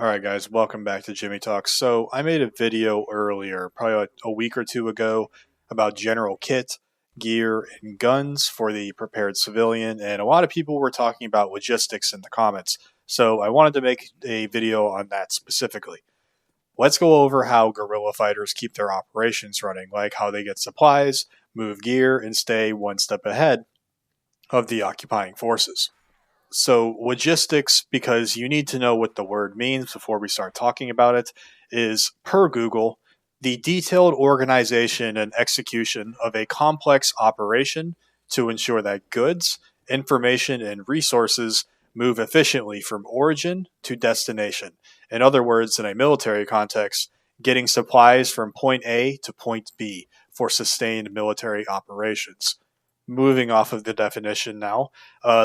All right, guys, welcome back to Jimmy Talks. So, I made a video earlier, probably like a week or two ago, about general kit, gear, and guns for the prepared civilian, and a lot of people were talking about logistics in the comments. So, I wanted to make a video on that specifically. Let's go over how guerrilla fighters keep their operations running, like how they get supplies, move gear, and stay one step ahead of the occupying forces. So, logistics, because you need to know what the word means before we start talking about it, is per Google, the detailed organization and execution of a complex operation to ensure that goods, information, and resources move efficiently from origin to destination. In other words, in a military context, getting supplies from point A to point B for sustained military operations. Moving off of the definition now,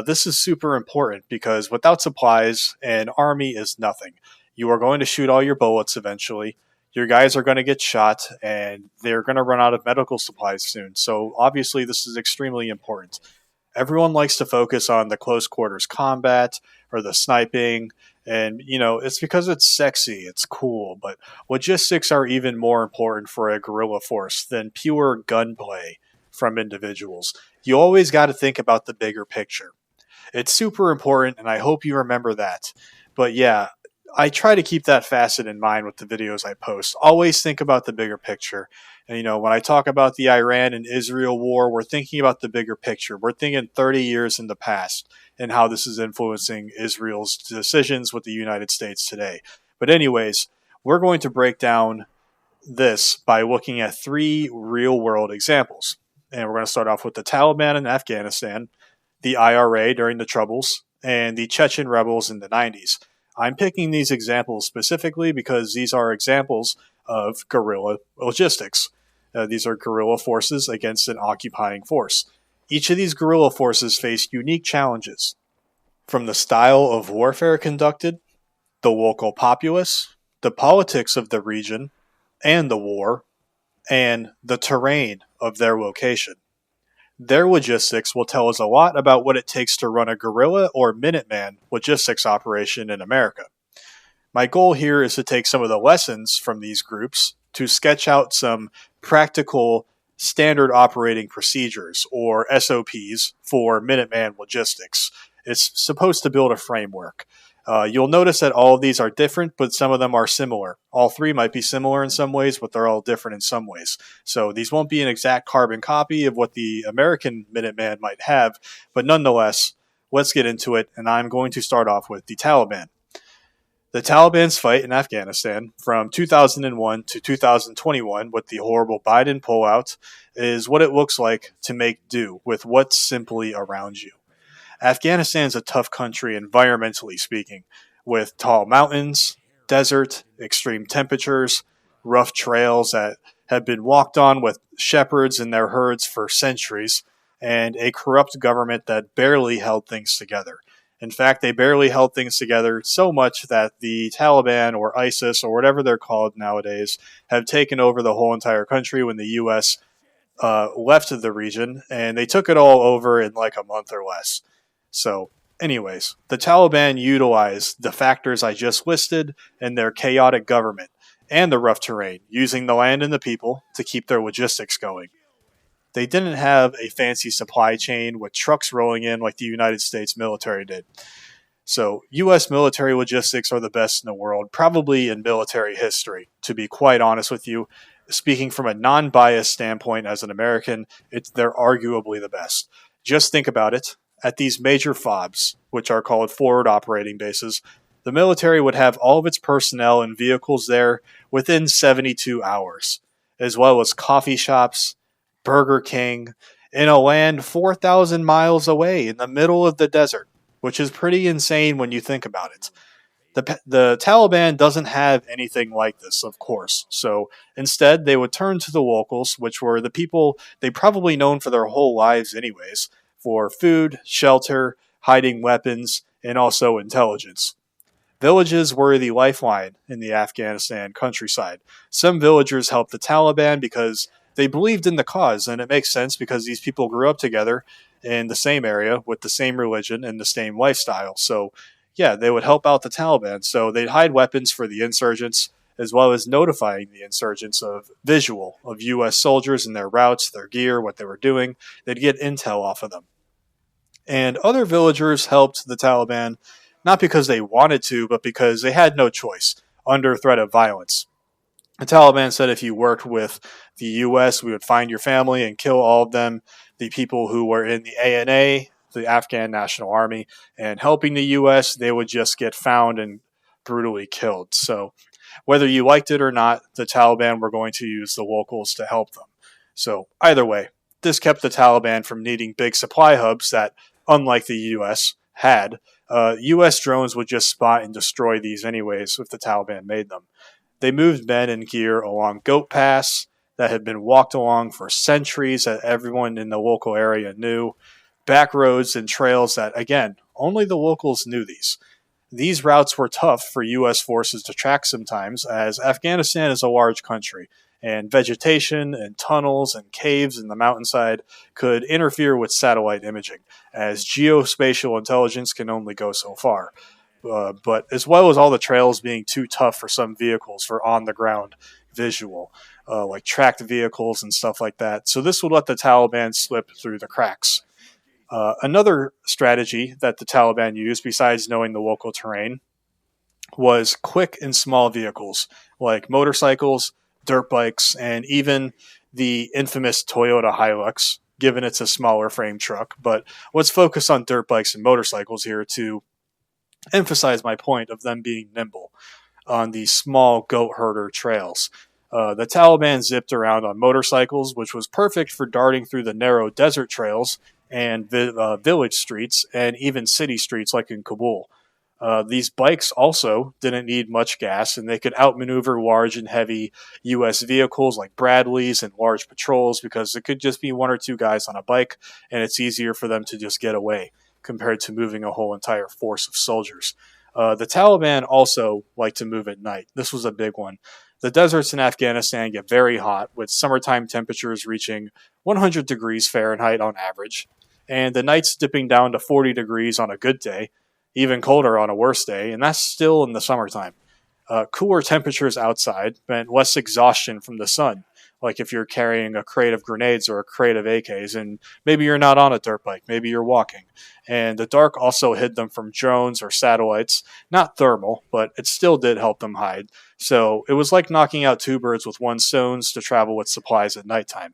this is super important because without supplies, an army is nothing. You are going to shoot all your bullets eventually. Your guys are going to get shot and they're going to run out of medical supplies soon. So, obviously, this is extremely important. Everyone likes to focus on the close quarters combat or the sniping. And, it's because it's sexy, it's cool. But logistics are even more important for a guerrilla force than pure gunplay from individuals. You always got to think about the bigger picture. It's super important, and I hope you remember that. But yeah, I try to keep that facet in mind with the videos I post. Always think about the bigger picture. And, when I talk about the Iran and Israel war, we're thinking about the bigger picture. We're thinking 30 years in the past and how this is influencing Israel's decisions with the United States today. But anyways, we're going to break down this by looking at three real-world examples. And we're going to start off with the Taliban in Afghanistan, the IRA during the Troubles, and the Chechen rebels in the 90s. I'm picking these examples specifically because these are examples of guerrilla logistics. These are guerrilla forces against an occupying force. Each of these guerrilla forces face unique challenges, from the style of warfare conducted, the local populace, the politics of the region and the war, and the terrain of their location. Their logistics will tell us a lot about what it takes to run a guerrilla or Minuteman logistics operation in America. My goal here is to take some of the lessons from these groups to sketch out some practical standard operating procedures, or SOPs, for Minuteman logistics. It's supposed to build a framework. You'll notice that all of these are different, but some of them are similar. All three might be similar in some ways, but they're all different in some ways. So these won't be an exact carbon copy of what the American Minuteman might have, but nonetheless, let's get into it, and I'm going to start off with the Taliban. The Taliban's fight in Afghanistan from 2001 to 2021 with the horrible Biden pullout is what it looks like to make do with what's simply around you. Afghanistan's a tough country environmentally speaking, with tall mountains, desert, extreme temperatures, rough trails that have been walked on with shepherds and their herds for centuries, and a corrupt government that barely held things together. In fact, they barely held things together so much that the Taliban or ISIS or whatever they're called nowadays have taken over the whole entire country when the U.S. Left the region, and they took it all over in like a month or less. So, anyways, the Taliban utilized the factors I just listed in their chaotic government and the rough terrain, using the land and the people to keep their logistics going. They didn't have a fancy supply chain with trucks rolling in like the United States military did. So, U.S. military logistics are the best in the world, probably in military history, to be quite honest with you. Speaking from a non-biased standpoint as an American, they're arguably the best. Just think about it. At these major FOBs, which are called forward operating bases, the military would have all of its personnel and vehicles there within 72 hours, as well as coffee shops, Burger King, in a land 4,000 miles away in the middle of the desert, which is pretty insane when you think about it. The Taliban doesn't have anything like this, of course, so instead they would turn to the locals, which were the people they probably known for their whole lives anyways, for food, shelter, hiding weapons, and also intelligence. Villages were the lifeline in the Afghanistan countryside. Some villagers helped the Taliban because they believed in the cause, and it makes sense because these people grew up together in the same area with the same religion and the same lifestyle. So, yeah, they would help out the Taliban. So they'd hide weapons for the insurgents, as well as notifying the insurgents of visual of U.S. soldiers and their routes, their gear, what they were doing. They'd get intel off of them. And other villagers helped the Taliban, not because they wanted to, but because they had no choice under threat of violence. The Taliban said if you worked with the U.S., we would find your family and kill all of them. The people who were in the ANA, the Afghan National Army, and helping the U.S., they would just get found and brutally killed. So whether you liked it or not, the Taliban were going to use the locals to help them. So either way, this kept the Taliban from needing big supply hubs that, unlike the U.S., had. U.S. drones would just spot and destroy these anyways if the Taliban made them. They moved men and gear along goat paths that had been walked along for centuries that everyone in the local area knew, back roads and trails that, again, only the locals knew these. These routes were tough for U.S. forces to track sometimes, as Afghanistan is a large country, and vegetation and tunnels and caves in the mountainside could interfere with satellite imaging, as geospatial intelligence can only go so far. But as well as all the trails being too tough for some vehicles for on-the-ground visual, like tracked vehicles and stuff like that. So this would let the Taliban slip through the cracks. Another strategy that the Taliban used, besides knowing the local terrain, was quick and small vehicles, like motorcycles, dirt bikes, and even the infamous Toyota Hilux, given it's a smaller frame truck. But let's focus on dirt bikes and motorcycles here to emphasize my point of them being nimble on these small goat herder trails. The Taliban zipped around on motorcycles, which was perfect for darting through the narrow desert trails and village streets and even city streets like in Kabul. These bikes also didn't need much gas, and they could outmaneuver large and heavy U.S. vehicles like Bradleys and large patrols because it could just be one or two guys on a bike, and it's easier for them to just get away compared to moving a whole entire force of soldiers. The Taliban also like to move at night. This was a big one. The deserts in Afghanistan get very hot, with summertime temperatures reaching 100 degrees Fahrenheit on average, and the nights dipping down to 40 degrees on a good day, even colder on a worse day, and that's still in the summertime. Cooler temperatures outside meant less exhaustion from the sun, like if you're carrying a crate of grenades or a crate of AKs, and maybe you're not on a dirt bike, maybe you're walking. And the dark also hid them from drones or satellites, not thermal, but it still did help them hide. So it was like knocking out two birds with one stone to travel with supplies at nighttime.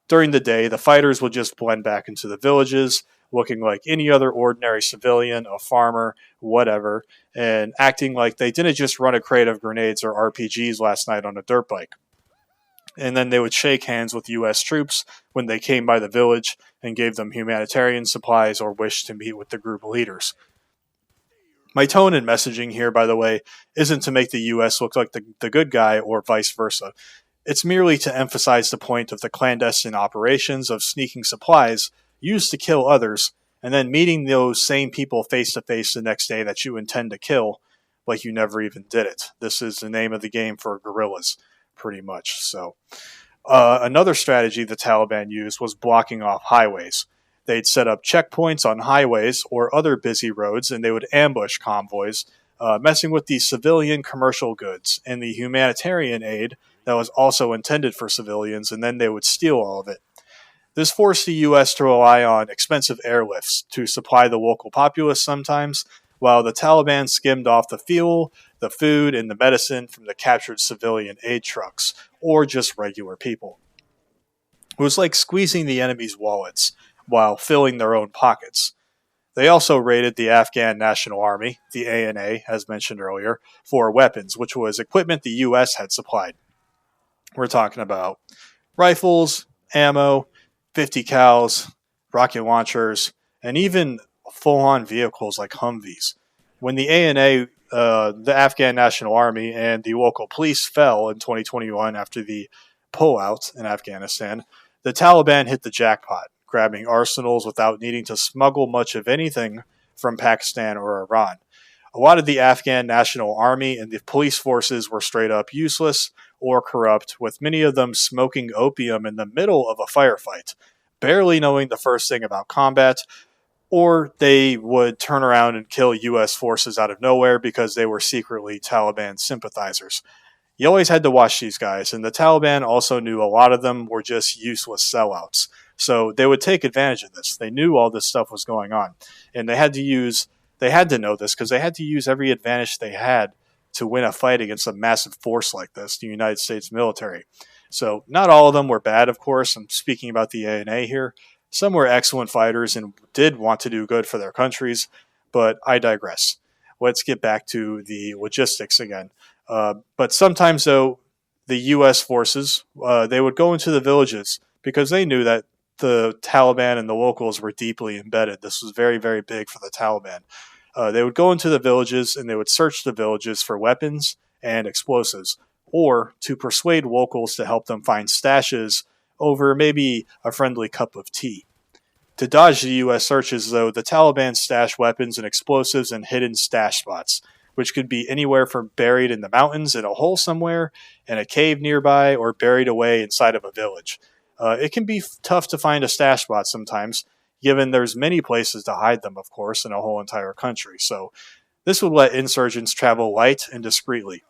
During the day, the fighters would just blend back into the villages, looking like any other ordinary civilian, a farmer, whatever, and acting like they didn't just run a crate of grenades or RPGs last night on a dirt bike. And then they would shake hands with U.S. troops when they came by the village and gave them humanitarian supplies or wished to meet with the group leaders. My tone and messaging here, by the way, isn't to make the U.S. look like the good guy or vice versa. It's merely to emphasize the point of the clandestine operations of sneaking supplies used to kill others, and then meeting those same people face to face the next day that you intend to kill, like you never even did it. This is the name of the game for guerrillas, pretty much. So, another strategy the Taliban used was blocking off highways. They'd set up checkpoints on highways or other busy roads, and they would ambush convoys, messing with the civilian commercial goods and the humanitarian aid that was also intended for civilians, and then they would steal all of it. This forced the U.S. to rely on expensive airlifts to supply the local populace sometimes, while the Taliban skimmed off the fuel, the food, and the medicine from the captured civilian aid trucks, or just regular people. It was like squeezing the enemy's wallets while filling their own pockets. They also raided the Afghan National Army, the ANA, as mentioned earlier, for weapons, which was equipment the U.S. had supplied. We're talking about rifles, ammo, 50 cals, rocket launchers, and even full-on vehicles like Humvees. When the ANA, the Afghan National Army, and the local police fell in 2021 after the pullout in Afghanistan, the Taliban hit the jackpot, grabbing arsenals without needing to smuggle much of anything from Pakistan or Iran. A lot of the Afghan National Army and the police forces were straight up useless or corrupt, with many of them smoking opium in the middle of a firefight, barely knowing the first thing about combat, or they would turn around and kill U.S. forces out of nowhere because they were secretly Taliban sympathizers. You always had to watch these guys, and the Taliban also knew a lot of them were just useless sellouts. So they would take advantage of this. They knew all this stuff was going on, and they had to know this because they had to use every advantage they had to win a fight against a massive force like this, the United States military. So not all of them were bad, of course. I'm speaking about the ANA here. Some were excellent fighters and did want to do good for their countries, but I digress. Let's get back to the logistics again. But sometimes, though, the U.S. forces they would go into the villages because they knew that the Taliban and the locals were deeply embedded. This was very, very big for the Taliban. They would go into the villages and they would search the villages for weapons and explosives, or to persuade locals to help them find stashes over maybe a friendly cup of tea. To dodge the U.S. searches, though, the Taliban stashed weapons and explosives in hidden stash spots, which could be anywhere from buried in the mountains in a hole somewhere, in a cave nearby, or buried away inside of a village. It can be tough to find a stash spot sometimes, given there's many places to hide them, of course, in a whole entire country. So this would let insurgents travel light and discreetly,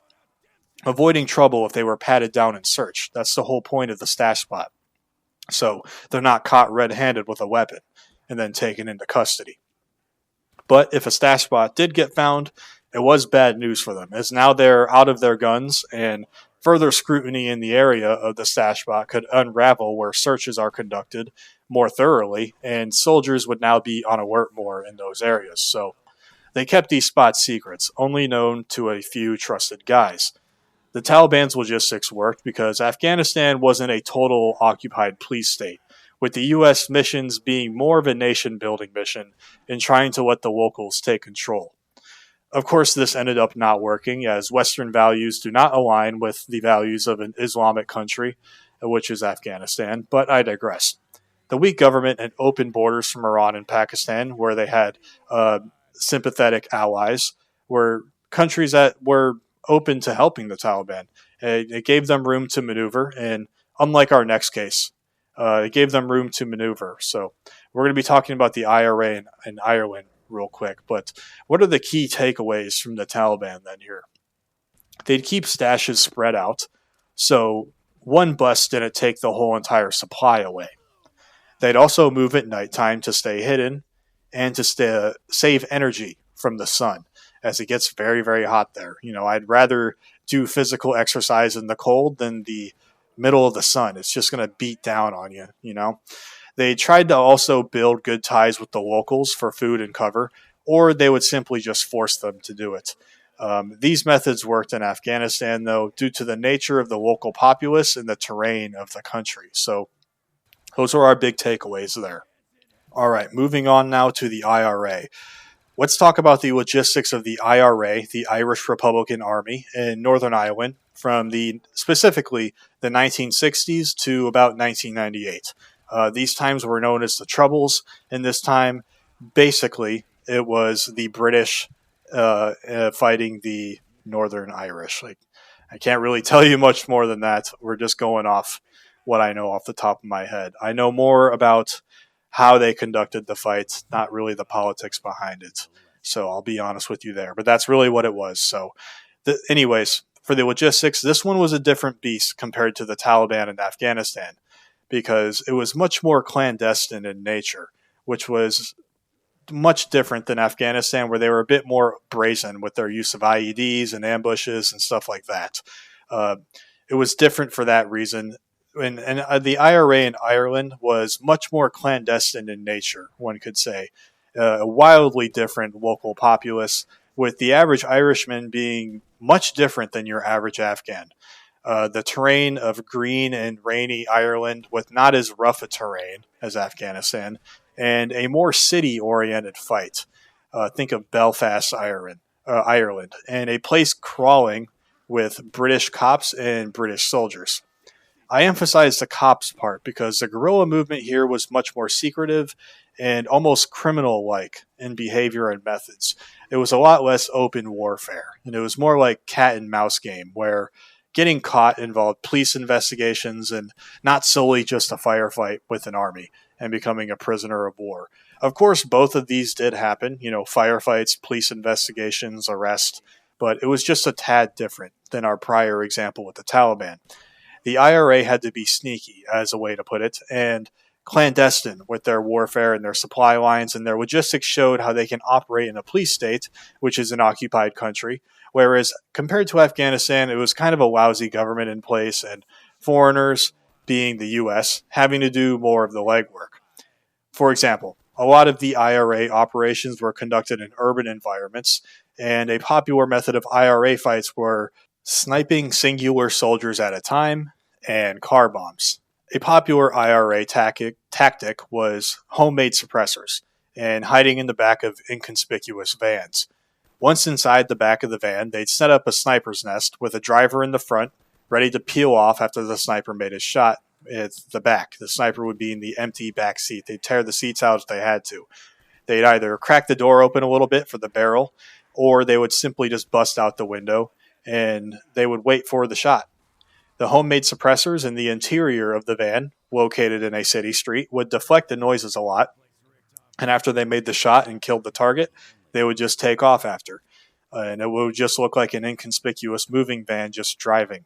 avoiding trouble if they were patted down and searched. That's the whole point of the stash spot. So they're not caught red-handed with a weapon and then taken into custody. But if a stash spot did get found, it was bad news for them, as now they're out of their guns, and further scrutiny in the area of the stash spot could unravel where searches are conducted more thoroughly, and soldiers would now be on alert more in those areas. So they kept these spots secrets, only known to a few trusted guys. The Taliban's logistics worked because Afghanistan wasn't a total occupied police state, with the U.S. missions being more of a nation-building mission and trying to let the locals take control. Of course, this ended up not working, as Western values do not align with the values of an Islamic country, which is Afghanistan, but I digress. The weak government and open borders from Iran and Pakistan, where they had sympathetic allies, were countries that were open to helping the Taliban. It gave them room to maneuver, and unlike our next case, it gave them room to maneuver. So we're going to be talking about the IRA in Ireland real quick, but what are the key takeaways from the Taliban then here? They'd keep stashes spread out, so one bust didn't take the whole entire supply away. They'd also move at nighttime to stay hidden and to save energy from the sun, as it gets very, very hot there. I'd rather do physical exercise in the cold than the middle of the sun. It's just going to beat down on you. They tried to also build good ties with the locals for food and cover, or they would simply just force them to do it. These methods worked in Afghanistan, though, due to the nature of the local populace and the terrain of the country. So those are our big takeaways there. All right, moving on now to the IRA. Let's talk about the logistics of the IRA, the Irish Republican Army, in Northern Ireland from specifically the 1960s to about 1998. These times were known as the Troubles, and this time, basically, it was the British fighting the Northern Irish. I can't really tell you much more than that. We're just going off what I know off the top of my head. I know more about how they conducted the fight, not really the politics behind it. So I'll be honest with you there. But that's really what it was. So anyways, for the logistics, this one was a different beast compared to the Taliban in Afghanistan, because it was much more clandestine in nature, which was much different than Afghanistan, where they were a bit more brazen with their use of IEDs and ambushes and stuff like that. It was different for that reason. And the IRA in Ireland was much more clandestine in nature, one could say. A wildly different local populace, with the average Irishman being much different than your average Afghan. The terrain of green and rainy Ireland, with not as rough a terrain as Afghanistan, and a more city-oriented fight. Think of Belfast, Ireland, and a place crawling with British cops and British soldiers. I emphasize the cops part because the guerrilla movement here was much more secretive and almost criminal-like in behavior and methods. It was a lot less open warfare, and it was more like cat and mouse game, where getting caught involved police investigations and not solely just a firefight with an army and becoming a prisoner of war. Of course, both of these did happen, firefights, police investigations, arrest, but it was just a tad different than our prior example with the Taliban. The IRA had to be sneaky, as a way to put it, and clandestine with their warfare and their supply lines, and their logistics showed how they can operate in a police state, which is an occupied country. Whereas compared to Afghanistan, it was kind of a lousy government in place, and foreigners, being the US, having to do more of the legwork. For example, a lot of the IRA operations were conducted in urban environments, and a popular method of IRA fights were sniping singular soldiers at a time and car bombs. A popular IRA tactic was homemade suppressors and hiding in the back of inconspicuous vans. Once inside the back of the van, they'd set up a sniper's nest with a driver in the front, ready to peel off after the sniper made his shot at the back. The sniper would be in the empty back seat. They'd tear the seats out if they had to. They'd either crack the door open a little bit for the barrel, or they would simply just bust out the window and they would wait for the shot. The homemade suppressors in the interior of the van, located in a city street, would deflect the noises a lot. And after they made the shot and killed the target, they would just take off after. And it would just look like an inconspicuous moving van just driving.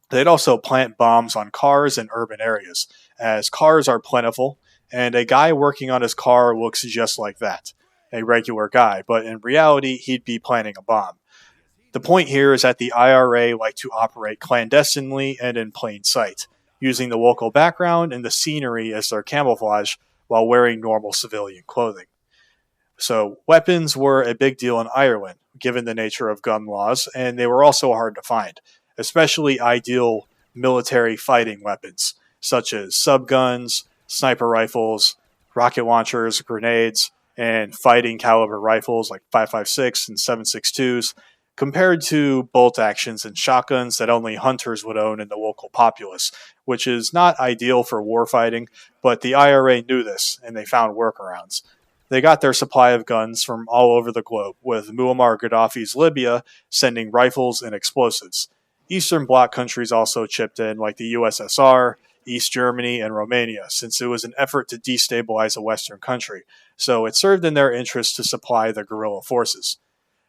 They'd also plant bombs on cars in urban areas, as cars are plentiful, and a guy working on his car looks just like that, a regular guy, but in reality, he'd be planting a bomb. The point here is that the IRA like to operate clandestinely and in plain sight, using the local background and the scenery as their camouflage while wearing normal civilian clothing. So weapons were a big deal in Ireland, given the nature of gun laws, and they were also hard to find, especially ideal military fighting weapons, such as subguns, sniper rifles, rocket launchers, grenades, and fighting caliber rifles like 5.56 and 7.62s, compared to bolt actions and shotguns that only hunters would own in the local populace, which is not ideal for warfighting, but the IRA knew this, and they found workarounds. They got their supply of guns from all over the globe, with Muammar Gaddafi's Libya sending rifles and explosives. Eastern Bloc countries also chipped in, like the USSR, East Germany, and Romania, since it was an effort to destabilize a Western country, so it served in their interest to supply the guerrilla forces.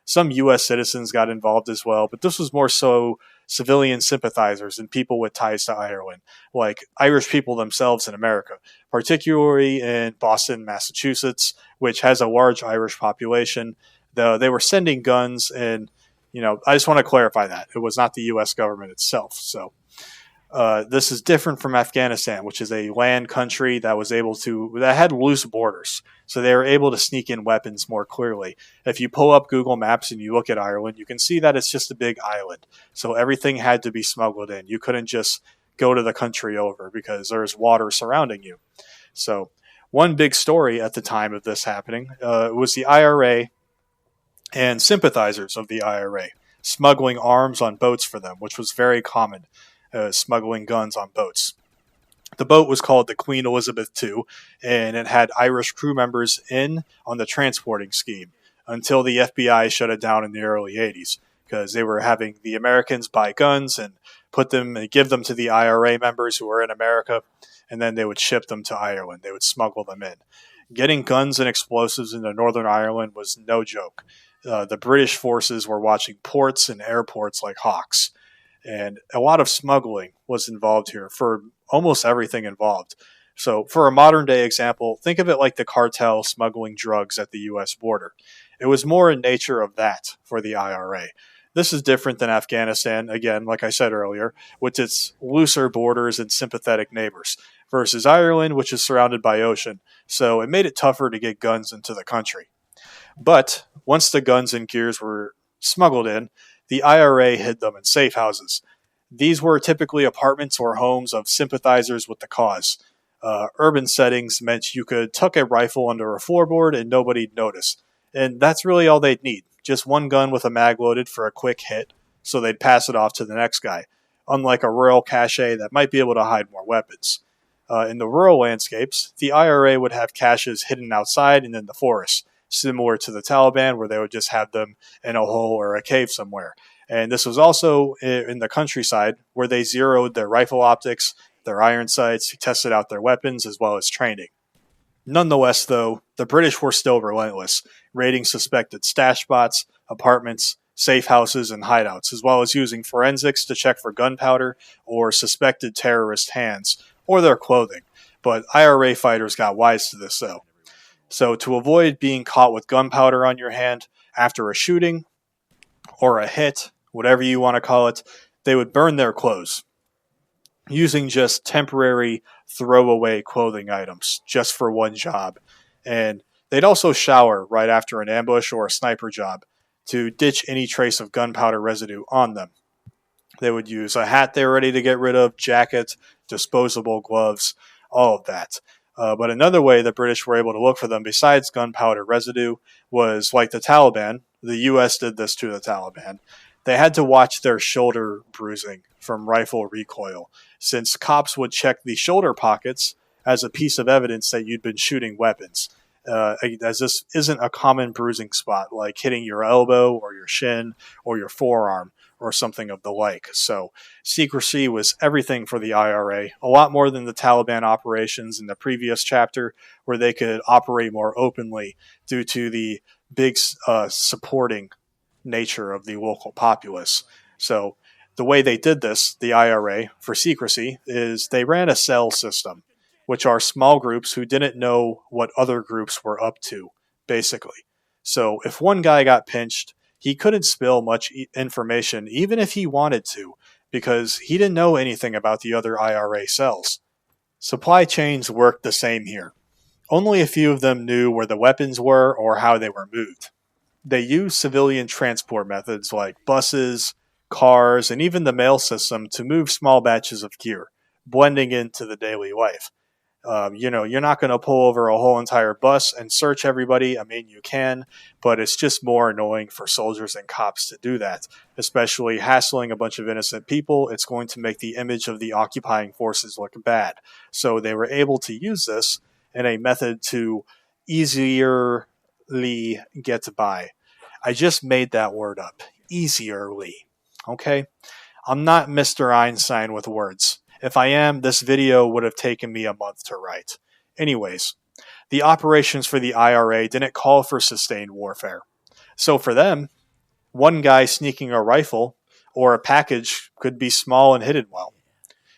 Some U.S. citizens got involved as well, but this was more so civilian sympathizers and people with ties to Ireland, like Irish people themselves in America, particularly in Boston, Massachusetts, which has a large Irish population. They were sending guns, and I just want to clarify that it was not the U.S. government itself. So this is different from Afghanistan, which is a land country that had loose borders. So they were able to sneak in weapons more clearly. If you pull up Google Maps and you look at Ireland, you can see that it's just a big island. So everything had to be smuggled in. You couldn't just go to the country over because there's water surrounding you. So one big story at the time of this happening was the IRA and sympathizers of the IRA smuggling arms on boats for them, which was very common. Smuggling guns on boats. The boat was called the Queen Elizabeth II, and it had Irish crew members in on the transporting scheme until the FBI shut it down in the early 80s because they were having the Americans buy guns and give them to the IRA members who were in America, and then they would ship them to Ireland. They would smuggle them in. Getting guns and explosives into Northern Ireland was no joke. The British forces were watching ports and airports like hawks. And a lot of smuggling was involved here for almost everything involved. So for a modern day example, think of it like the cartel smuggling drugs at the U.S. border. It was more in nature of that for the IRA. This is different than Afghanistan, again, like I said earlier, with its looser borders and sympathetic neighbors, versus Ireland, which is surrounded by ocean. So it made it tougher to get guns into the country. But once the guns and gears were smuggled in, the IRA hid them in safe houses. These were typically apartments or homes of sympathizers with the cause. Urban settings meant you could tuck a rifle under a floorboard and nobody'd notice. And that's really all they'd need. Just one gun with a mag loaded for a quick hit, so they'd pass it off to the next guy, unlike a rural cache that might be able to hide more weapons. In the rural landscapes, the IRA would have caches hidden outside and in the forest, similar to the Taliban, where they would just have them in a hole or a cave somewhere. And this was also in the countryside, where they zeroed their rifle optics, their iron sights, tested out their weapons, as well as training. Nonetheless, though, the British were still relentless, raiding suspected stash spots, apartments, safe houses, and hideouts, as well as using forensics to check for gunpowder or suspected terrorist hands or their clothing. But IRA fighters got wise to this, though. So, to avoid being caught with gunpowder on your hand after a shooting or a hit, whatever you want to call it, they would burn their clothes using just temporary throwaway clothing items just for one job. And they'd also shower right after an ambush or a sniper job to ditch any trace of gunpowder residue on them. They would use a hat they're ready to get rid of, jacket, disposable gloves, all of that. But another way the British were able to look for them besides gunpowder residue was like the Taliban. The U.S. did this to the Taliban. They had to watch their shoulder bruising from rifle recoil, since cops would check the shoulder pockets as a piece of evidence that you'd been shooting weapons. As this isn't a common bruising spot, like hitting your elbow or your shin or your forearm or something of the like. So secrecy was everything for the IRA, a lot more than the Taliban operations in the previous chapter, where they could operate more openly due to the big supporting nature of the local populace. So the way they did this, the IRA, for secrecy, is they ran a cell system, which are small groups who didn't know what other groups were up to, basically. So if one guy got pinched, he couldn't spill much information, even if he wanted to, because he didn't know anything about the other IRA cells. Supply chains worked the same here. Only a few of them knew where the weapons were or how they were moved. They used civilian transport methods like buses, cars, and even the mail system to move small batches of gear, blending into the daily life. You're not going to pull over a whole entire bus and search everybody. I mean, you can, but it's just more annoying for soldiers and cops to do that, especially hassling a bunch of innocent people. It's going to make the image of the occupying forces look bad. So they were able to use this in a method to easierly get by. I just made that word up. Easierly. Okay? I'm not Mr. Einstein with words. If I am, this video would have taken me a month to write. Anyways, the operations for the IRA didn't call for sustained warfare. So for them, one guy sneaking a rifle or a package could be small and hidden well.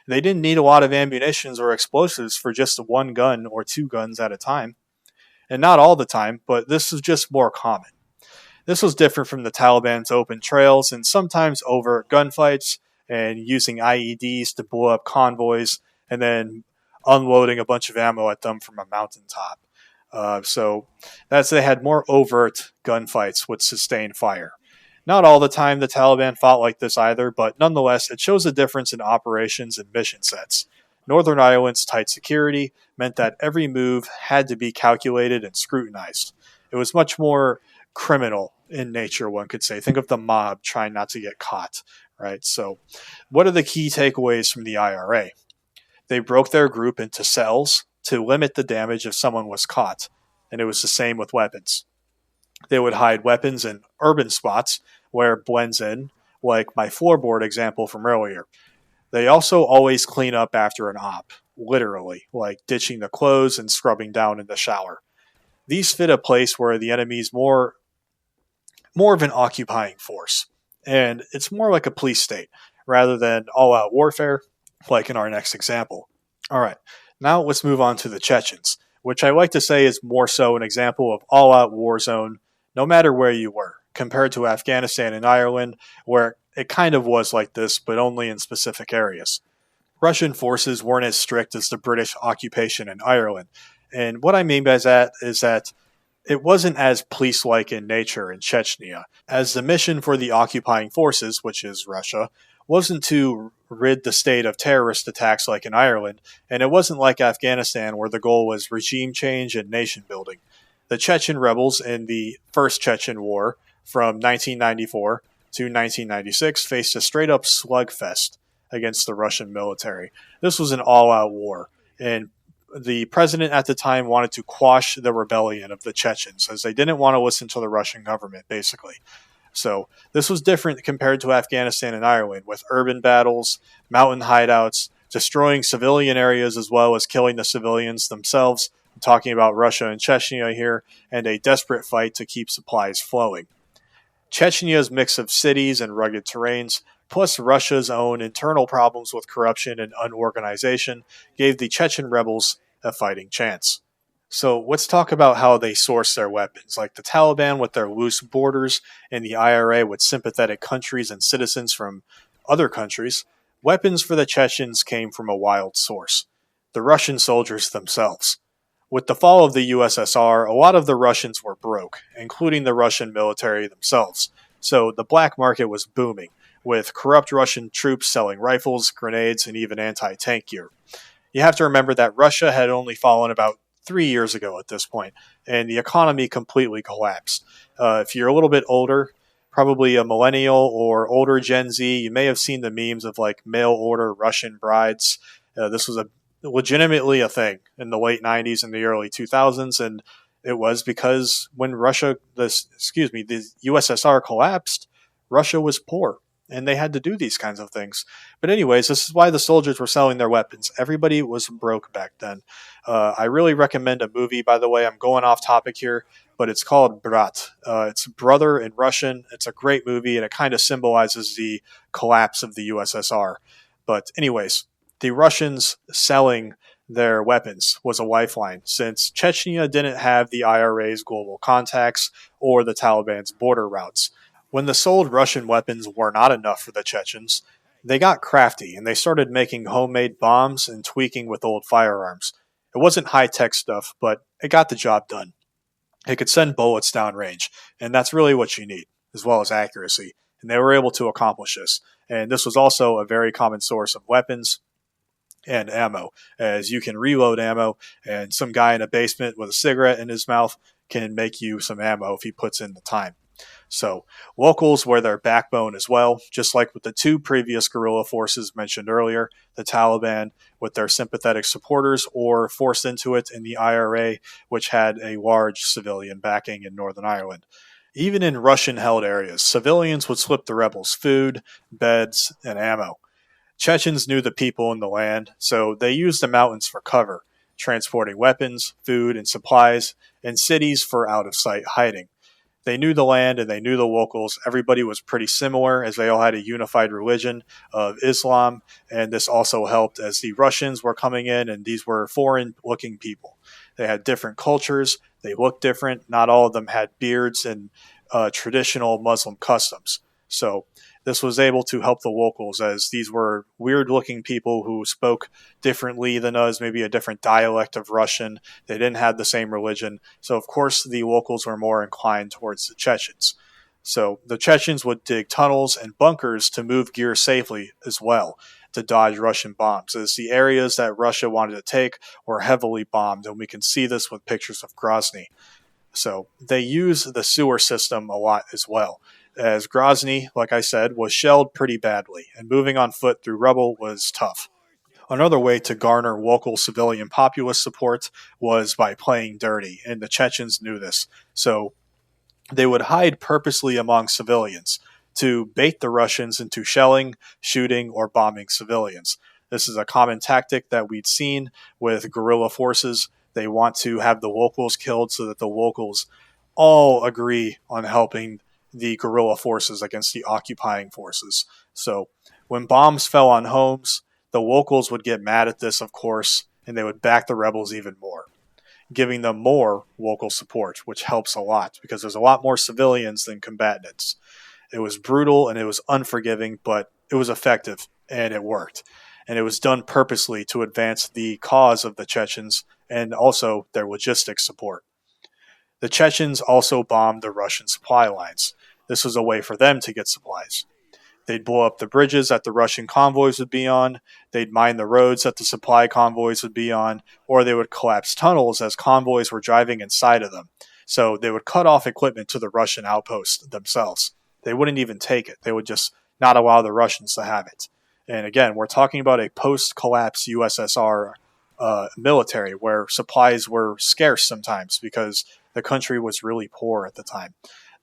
They didn't need a lot of ammunition or explosives for just one gun or two guns at a time. And not all the time, but this is just more common. This was different from the Taliban's open trails and sometimes overt gunfights and using IEDs to blow up convoys and then unloading a bunch of ammo at them from a mountaintop. So they had more overt gunfights with sustained fire. Not all the time the Taliban fought like this either, but nonetheless, it shows a difference in operations and mission sets. Northern Ireland's tight security meant that every move had to be calculated and scrutinized. It was much more criminal in nature, one could say. Think of the mob trying not to get caught, right? So what are the key takeaways from the IRA? They broke their group into cells to limit the damage if someone was caught, and it was the same with weapons. They would hide weapons in urban spots where it blends in, like my floorboard example from earlier. They also always clean up after an op, literally, like ditching the clothes and scrubbing down in the shower. These fit a place where the enemy's more of an occupying force, and it's more like a police state rather than all-out warfare, like in our next example. All right, now let's move on to the Chechens, which I like to say is more so an example of all-out war zone, no matter where you were, compared to Afghanistan and Ireland, where it kind of was like this, but only in specific areas. Russian forces weren't as strict as the British occupation in Ireland, and what I mean by that is that it wasn't as police-like in nature in Chechnya, as the mission for the occupying forces, which is Russia, wasn't to rid the state of terrorist attacks like in Ireland, and it wasn't like Afghanistan where the goal was regime change and nation building. The Chechen rebels in the First Chechen War from 1994 to 1996 faced a straight-up slugfest against the Russian military. This was an all-out war, and the president at the time wanted to quash the rebellion of the Chechens, as they didn't want to listen to the Russian government, basically. So this was different compared to Afghanistan and Ireland, with urban battles, mountain hideouts, destroying civilian areas as well as killing the civilians themselves talking about Russia and Chechnya here, and a desperate fight to keep supplies flowing. Chechnya's mix of cities and rugged terrains, plus Russia's own internal problems with corruption and unorganization, gave the Chechen rebels a fighting chance. So let's talk about how they source their weapons, like the Taliban with their loose borders and the IRA with sympathetic countries and citizens from other countries. Weapons for the Chechens came from a wild source: the Russian soldiers themselves. With the fall of the USSR, a lot of the Russians were broke, including the Russian military themselves. So the black market was booming, with corrupt Russian troops selling rifles, grenades, and even anti-tank gear. You have to remember that Russia had only fallen about 3 years ago at this point, and the economy completely collapsed. If you're a little bit older, probably a millennial or older Gen Z, you may have seen the memes of like mail order Russian brides. This was a legitimately a thing in the late 90s and the early 2000s, and it was because when the USSR collapsed, Russia was poor and they had to do these kinds of things. But anyways, this is why the soldiers were selling their weapons. Everybody was broke back then. I really recommend a movie, by the way. I'm going off topic here, but it's called Brat. It's brother in Russian. It's a great movie, and it kind of symbolizes the collapse of the USSR. But anyways, the Russians selling their weapons was a lifeline, since Chechnya didn't have the IRA's global contacts or the Taliban's border routes. When the sold Russian weapons were not enough for the Chechens, they got crafty and they started making homemade bombs and tweaking with old firearms. It wasn't high-tech stuff, but it got the job done. It could send bullets downrange, and that's really what you need, as well as accuracy. And they were able to accomplish this. And this was also a very common source of weapons and ammo, as you can reload ammo, and some guy in a basement with a cigarette in his mouth can make you some ammo if he puts in the time. So locals were their backbone as well, just like with the two previous guerrilla forces mentioned earlier, the Taliban with their sympathetic supporters or forced into it in the IRA, which had a large civilian backing in Northern Ireland. Even in Russian-held areas, civilians would slip the rebels food, beds, and ammo. Chechens knew the people in the land, so they used the mountains for cover, transporting weapons, food, and supplies, and cities for out-of-sight hiding. They knew the land and they knew the locals. Everybody was pretty similar, as they all had a unified religion of Islam, and this also helped as the Russians were coming in, and these were foreign-looking people. They had different cultures. They looked different. Not all of them had beards and traditional Muslim customs. So this was able to help the locals, as these were weird-looking people who spoke differently than us, maybe a different dialect of Russian. They didn't have the same religion. So, of course, the locals were more inclined towards the Chechens. So the Chechens would dig tunnels and bunkers to move gear safely as well, to dodge Russian bombs, as the areas that Russia wanted to take were heavily bombed, and we can see this with pictures of Grozny. So they use the sewer system a lot as well, as Grozny, like I said, was shelled pretty badly, and moving on foot through rubble was tough. Another way to garner local civilian populace support was by playing dirty, and the Chechens knew this. So they would hide purposely among civilians to bait the Russians into shelling, shooting, or bombing civilians. This is a common tactic that we'd seen with guerrilla forces. They want to have the locals killed so that the locals all agree on helping the guerrilla forces against the occupying forces. So when bombs fell on homes, the locals would get mad at this, of course, and they would back the rebels even more, giving them more local support, which helps a lot because there's a lot more civilians than combatants. It was brutal and it was unforgiving, but it was effective and it worked. And it was done purposely to advance the cause of the Chechens and also their logistics support. The Chechens also bombed the Russian supply lines. This was a way for them to get supplies. They'd blow up the bridges that the Russian convoys would be on, they'd mine the roads that the supply convoys would be on, or they would collapse tunnels as convoys were driving inside of them. So they would cut off equipment to the Russian outposts themselves. They wouldn't even take it. They would just not allow the Russians to have it. And again, we're talking about a post-collapse USSR military where supplies were scarce sometimes because the country was really poor at the time.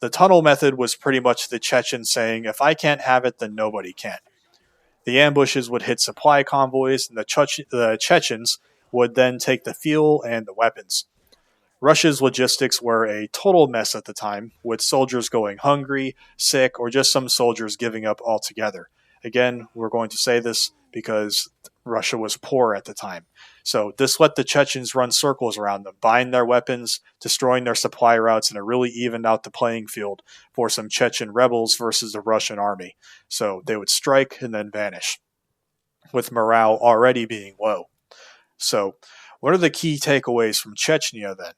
The tunnel method was pretty much the Chechens saying, if I can't have it, then nobody can. The ambushes would hit supply convoys, and the Chechens would then take the fuel and the weapons. Russia's logistics were a total mess at the time, with soldiers going hungry, sick, or just some soldiers giving up altogether. Again, we're going to say this because Russia was poor at the time. So this let the Chechens run circles around them, buying their weapons, destroying their supply routes, and it really evened out the playing field for some Chechen rebels versus the Russian army. So they would strike and then vanish, with morale already being low. So what are the key takeaways from Chechnya then?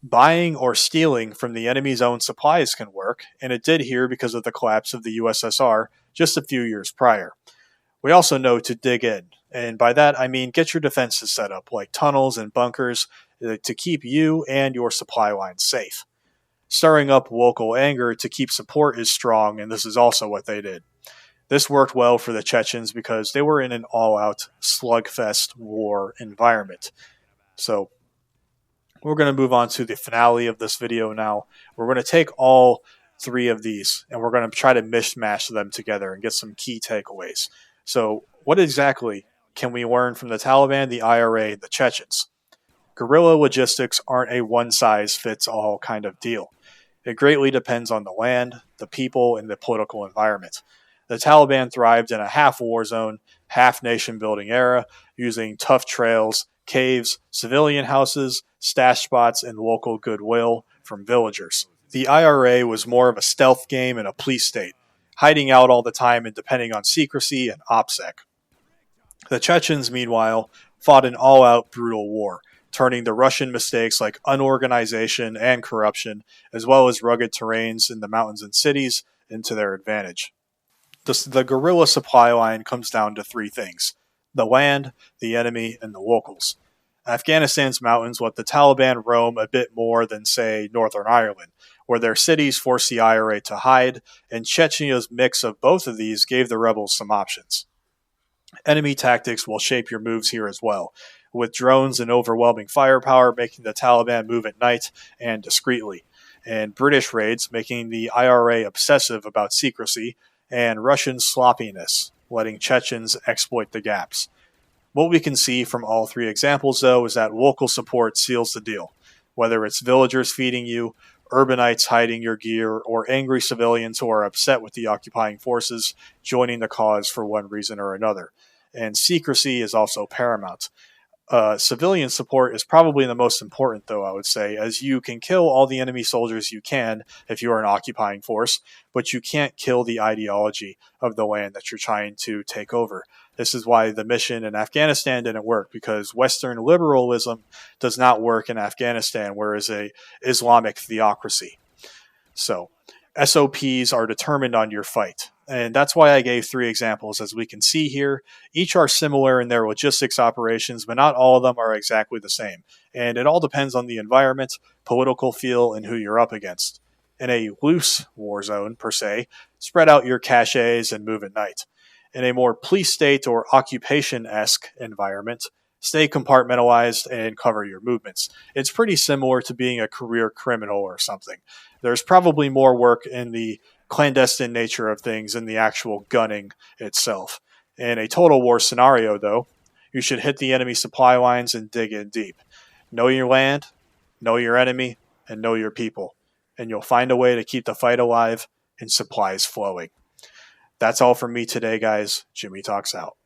Buying or stealing from the enemy's own supplies can work, and it did here because of the collapse of the USSR just a few years prior. We also know to dig in, and by that I mean get your defenses set up, like tunnels and bunkers, to keep you and your supply lines safe. Stirring up local anger to keep support is strong, and this is also what they did. This worked well for the Chechens because they were in an all-out slugfest war environment. So we're going to move on to the finale of this video now. We're going to take all three of these and we're going to try to mishmash them together and get some key takeaways. So what exactly can we learn from the Taliban, the IRA, and the Chechens? Guerrilla logistics aren't a one-size-fits-all kind of deal. It greatly depends on the land, the people, and the political environment. The Taliban thrived in a half-war zone, half-nation-building era, using tough trails, caves, civilian houses, stash spots, and local goodwill from villagers. The IRA was more of a stealth game and a police state, hiding out all the time and depending on secrecy and OPSEC. The Chechens, meanwhile, fought an all-out brutal war, turning the Russian mistakes like unorganization and corruption, as well as rugged terrains in the mountains and cities, into their advantage. The guerrilla supply line comes down to three things: the land, the enemy, and the locals. Afghanistan's mountains let the Taliban roam a bit more than, say, Northern Ireland, where their cities forced the IRA to hide, and Chechnya's mix of both of these gave the rebels some options. Enemy tactics will shape your moves here as well, with drones and overwhelming firepower making the Taliban move at night and discreetly, and British raids making the IRA obsessive about secrecy, and Russian sloppiness, letting Chechens exploit the gaps. What we can see from all three examples, though, is that local support seals the deal. Whether it's villagers feeding you, urbanites hiding your gear, or angry civilians who are upset with the occupying forces joining the cause for one reason or another. And secrecy is also paramount. Civilian support is probably the most important, though, I would say, as you can kill all the enemy soldiers you can if you are an occupying force, but you can't kill the ideology of the land that you're trying to take over. This is why the mission in Afghanistan didn't work, because Western liberalism does not work in Afghanistan, whereas a Islamic theocracy. So, SOPs are determined on your fight. And that's why I gave three examples. As we can see here, each are similar in their logistics operations, but not all of them are exactly the same. And it all depends on the environment, political feel, and who you're up against. In a loose war zone, per se, spread out your caches and move at night. In a more police state or occupation-esque environment, stay compartmentalized and cover your movements. It's pretty similar to being a career criminal or something. There's probably more work in the clandestine nature of things than the actual gunning itself. In a total war scenario, though, you should hit the enemy supply lines and dig in deep. Know your land, know your enemy, and know your people. And you'll find a way to keep the fight alive and supplies flowing. That's all from me today, guys. Jimmy Talks out.